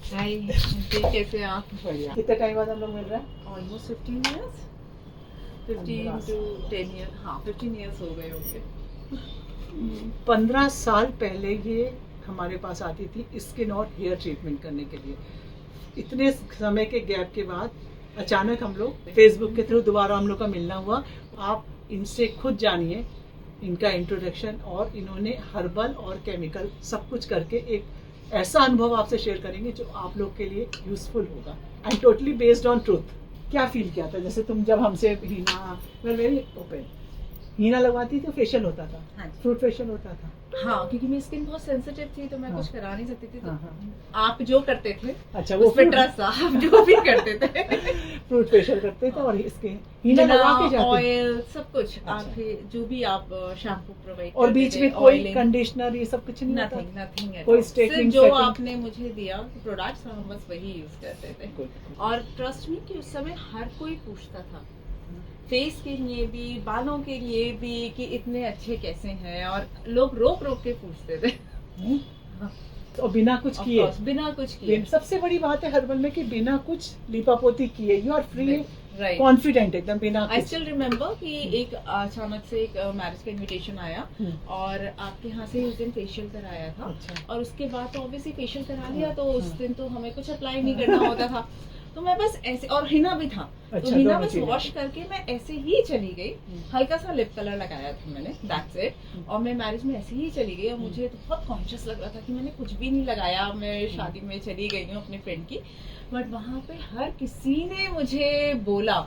हाय जी, कैसे हैं आप? बढ़िया। कितने टाइम बाद हम लोग मिल रहे हैं? ऑलमोस्ट 15 इयर्स, 15 to 10 ईयर, हाँ 15 इयर्स हो गए होंगे। 15 साल पहले ये हमारे पास आती थी स्किन और हेयर ट्रीटमेंट करने के लिए। इतने समय के गैप के बाद अचानक हम लोग फेसबुक के थ्रू दोबारा हम लोग का मिलना हुआ। आप इनसे खुद जानिए इनका इंट्रोडक्शन, और इन्होंने हर्बल और केमिकल सब कुछ करके एक ऐसा अनुभव आपसे शेयर करेंगे जो आप लोग के लिए यूजफुल होगा and totally based on truth. क्या फील किया था जैसे तुम जब हमसे हीना वेरी ओपन हीना लगवाती थी, फेशियल होता था, हाँ फ्रूट फेशियल होता था। हाँ, क्योंकि मेरी स्किन बहुत सेंसिटिव थी तो मैं हाँ। कुछ करा नहीं सकती थी। तो हाँ। आप जो करते थे अच्छा, वो उस पे ट्रस्ट था, आप जो भी करते थे। फ्रूट फेशियल करते थे और इसके हीना लगा के जाते ऑयल सब कुछ अच्छा। आप जो भी आप शैम्पू प्रोवाइड और बीच में कोई कंडीशनर ये सब कुछ नहीं होता? नथिंग नथिंग कोई straightening जो setting? आपने मुझे दिया प्रोडक्ट्स हम बस वही यूज करते थे। और ट्रस्ट मी कि उस समय हर कोई पूछता था फेस के लिए भी, बालों के लिए भी, कि इतने अच्छे कैसे हैं, और लोग रोक रोक के पूछते थे। और बिना कुछ किए, बिना कुछ किए। सबसे बड़ी बात है हर्बल में कि बिना कुछ लीपापोती किए you are free, right, confident एकदम बिना आई कुछ। स्टिल रिमेम्बर कि एक अचानक से एक मैरिज का इनविटेशन आया और आपके यहाँ से उस दिन फेशियल कराया था। अच्छा। और उसके बाद तो ऑब्वियसली फेशियल करा लिया, तो उस दिन तो हमें कुछ अप्लाई नहीं करना होता था, तो मैं बस ऐसे, और हिना भी था। अच्छा, तो हिना दोनों बस चीजें। वॉश करके मैं ऐसे ही चली गई, हल्का सा लिप कलर लगाया था मैंने, दैट्स इट। और मैं मैरिज में ऐसे ही चली गई और मुझे तो बहुत कॉन्शियस लग रहा था कि मैंने कुछ भी नहीं लगाया, मैं शादी में चली गई हूँ अपने फ्रेंड की। बट वहाँ पे हर किसी ने मुझे बोला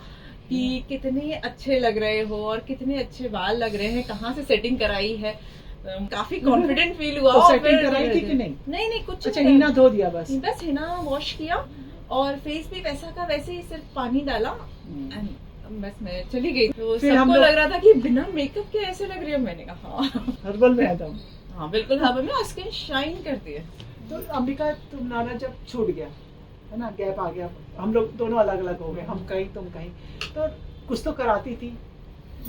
कि कितने अच्छे लग रहे हो और कितने अच्छे बाल लग रहे हैं, कहाँ से सेटिंग कराई है। काफी कॉन्फिडेंट फील हुआ। तो और सेटिंग फिर कराई थी कि नहीं? नहीं कुछ अच्छा, नहीं, हीना धो दिया बस? बस हिना वॉश किया और फेस भी वैसा का वैसे ही, सिर्फ पानी डाला एंड बस मैं चली गई। तो सबको लग रहा था कि बिना मेकअप के ऐसे लग रही है। मैंने कहा हाँ हर्बल में आता हूँ। हाँ बिल्कुल, हर्बल में स्किन शाइन करती है। तो अंबिका, तुम नाना जब छूट गया है ना, गैप आ गया, हम लोग दोनों अलग अलग हो गए, हम कहीं तुम कहीं, तो कुछ तो कराती थी,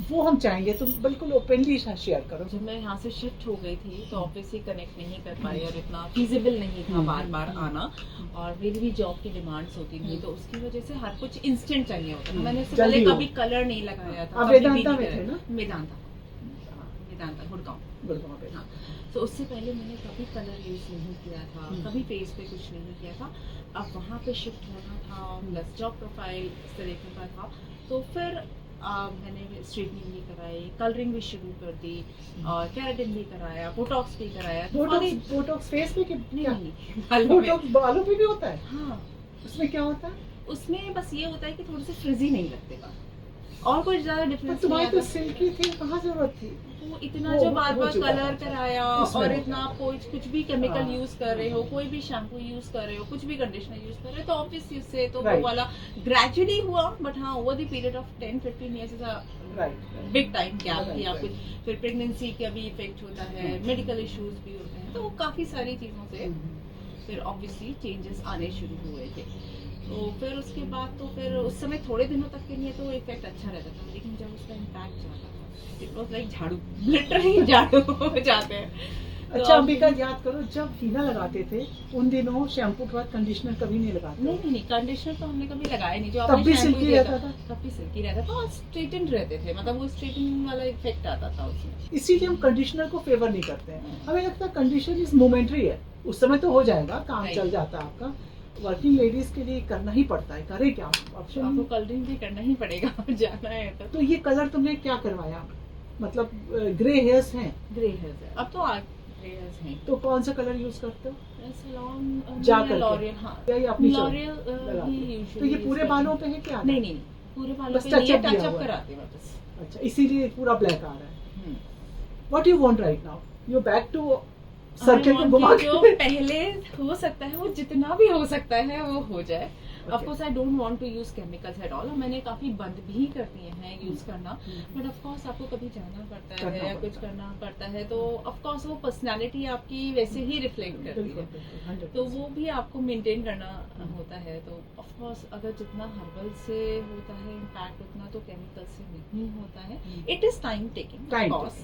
वो हम चाहेंगे तुम बिल्कुल ओपनली शेयर करो। जब मैं यहाँ से शिफ्ट हो गई थी तो ऑब्वियसली कनेक्ट नहीं कर पाई और इतना फिजिबल नहीं था बार बार आना, और मेरी भी जॉब की डिमांड्स होती थी, तो उसकी वजह से हर कुछ इंस्टेंट चाहिए होता था। मैंने इससे पहले कभी कलर नहीं लगाया था। आप वेदांता में थे ना? वेदांता गुड़गांव पे। हाँ, तो उससे पहले मैंने कभी कलर यूज नहीं किया था, कभी फेस पे कुछ नहीं किया था। अब वहाँ पे शिफ्ट होना था, प्लस जॉब प्रोफाइल इस तरीके का था, तो फिर मैंने स्ट्रेटनिंग भी कराई, कलरिंग भी शुरू कर दी, और केराटिन भी कराया, बोटॉक्स भी कराया। बोटॉक्स फेस पे? नहीं, बोटॉक्स बालों पे भी होता है? हाँ। उसमें क्या होता है? उसमें बस ये होता है कि थोड़े से फ्रिजी नहीं लगते बाल, और कुछ ज्यादा डिफरेंस। तुम्हारी तो सिल्की थी, कहाँ जरूरत थी? वो इतना जो बार बार कलर कराया और इतना आप कुछ भी केमिकल यूज कर रहे हो, कोई भी शैम्पू यूज कर रहे हो, कुछ भी कंडीशनर यूज कर रहे हो, तो ऑब्वियसली उससे तो वो वाला ग्रेजुअली हुआ। बट हाँ, over the period of 10-15 years is a big time gap कि आप कुछ, फिर प्रेगनेंसी का भी इफेक्ट होता है, मेडिकल इश्यूज भी होते हैं, तो काफी सारी चीजों से फिर ऑब्वियसली चेंजेस आने शुरू हुए थे। तो फिर उसके बाद तो फिर उस समय थोड़े दिनों तक के लिए तो इफेक्ट अच्छा रहता था, लेकिन जब उसका इम्पैक्ट जाता था, इट वाज लाइक झाड़ू, लिटरली झाड़ू हो जाते हैं। अच्छा अंबिका, याद करो जब हीना लगाते थे उन दिनों शैम्पू के बाद कंडीशनर कभी नहीं लगाते? नहीं, कंडीशनर तो हमने कभी लगाया नहीं। जो तब भी सिल्की रहता था? तब भी सिल्की रहता था और स्ट्रेटेंड रहते थे, मतलब वो स्ट्रेटनिंग वाला इफेक्ट आता था उसमें। इसीलिए हम कंडीशनर को फेवर नहीं करते हैं। हमें लगता है कंडीशनर इज मोमेंटरी है, उस समय तो हो जाएगा, काम चल जाता है आपका। वर्किंग लेडीज के लिए करना ही पड़ता है, करे क्या ऑप्शन? आपको कलरिंग भी करना ही पड़ेगा जाना है तो ये कलर तुमने क्या करवाया? मतलब ग्रे हेयर्स हैं? ग्रे हेयर्स है, अब तो ग्रे हेयर्स हैं। तो कौन सा कलर यूज करते हो? सैलून जाकर लॉरियल। हाँ, अपनी लॉरियल ही यूजुअली। तो ये पूरे बालों पे है क्या? नहीं, पूरे बालों पे नहीं, टच अप कराते हैं बस। अच्छा, इसीलिए पूरा ब्लैक आ रहा है। What you want right now? You back to circle को घुमा के? जो पहले हो सकता है वो जितना भी हो सकता है वो हो जाए, of course I don't want to use chemicals at all, और मैंने काफी बंद भी कर दिए हैं यूज करना, बट ऑफ कोर्स आपको कभी जाना पड़ता है या कुछ करना पड़ता है, तो ऑफ कोर्स वो पर्सनालिटी आपकी वैसे ही रिफ्लेक्ट करती है, तो वो भी आपको मेंटेन करना होता है। तो ऑफ कोर्स अगर जितना हर्बल से होता है इम्पैक्ट उतना तो केमिकल से नहीं होता है। It is time taking,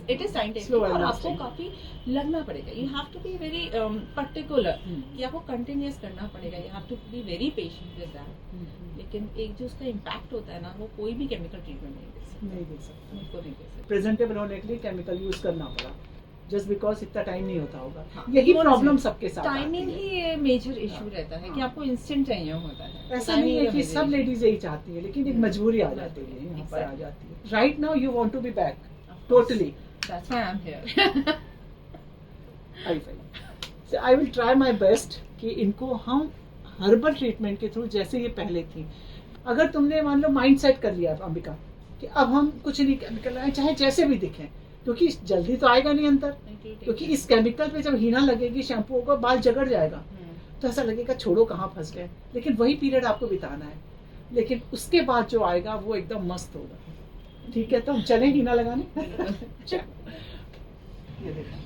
it is time taking, और आपको काफी लगना पड़ेगा। You have to be very particular कि आपको कंटिन्यूस करना पड़ेगा, you have to be very patient with that. लेकिन एक जो उसका इम्पैक्ट होता है ना, वो कोई भी केमिकल ट्रीटमेंट नहीं दे सकता, उनको नहीं दे सकता। प्रेजेंटेबल होने के लिए केमिकल यूज करना पड़ा, जस्ट बिकॉज इतना टाइम नहीं होता होगा। हाँ, यही प्रॉब्लम सबके साथ टाइमिंग ही मेजर इशू रहता है कि आपको इंस्टेंट चाहिए होता है। ऐसा नहीं है कि सब लेडीज यही चाहती है, लेकिन एक मजबूरी आ जाती है, यहाँ पर आ जाती है। Right now you want to be back totally, that's why I am here. I will try my best कि इनको हम हर्बल ट्रीटमेंट के थ्रू, जैसे ये पहले थी, अगर तुमने मान लो माइंड सेट कर लिया अंबिका कि अब हम कुछ नहीं केमिकल लगाए, चाहे जैसे भी दिखें, क्योंकि जल्दी तो आएगा नहीं अंतर, क्योंकि इस केमिकल पे जब हीना लगेगी, शैम्पू होगा, बाल जगड़ जाएगा, तो ऐसा लगेगा छोड़ो कहाँ फंस गए। लेकिन वही पीरियड आपको बिताना है, लेकिन उसके बाद जो आएगा वो एकदम मस्त होगा। ठीक है, तो हम चलें हीना लगाने। ये देखो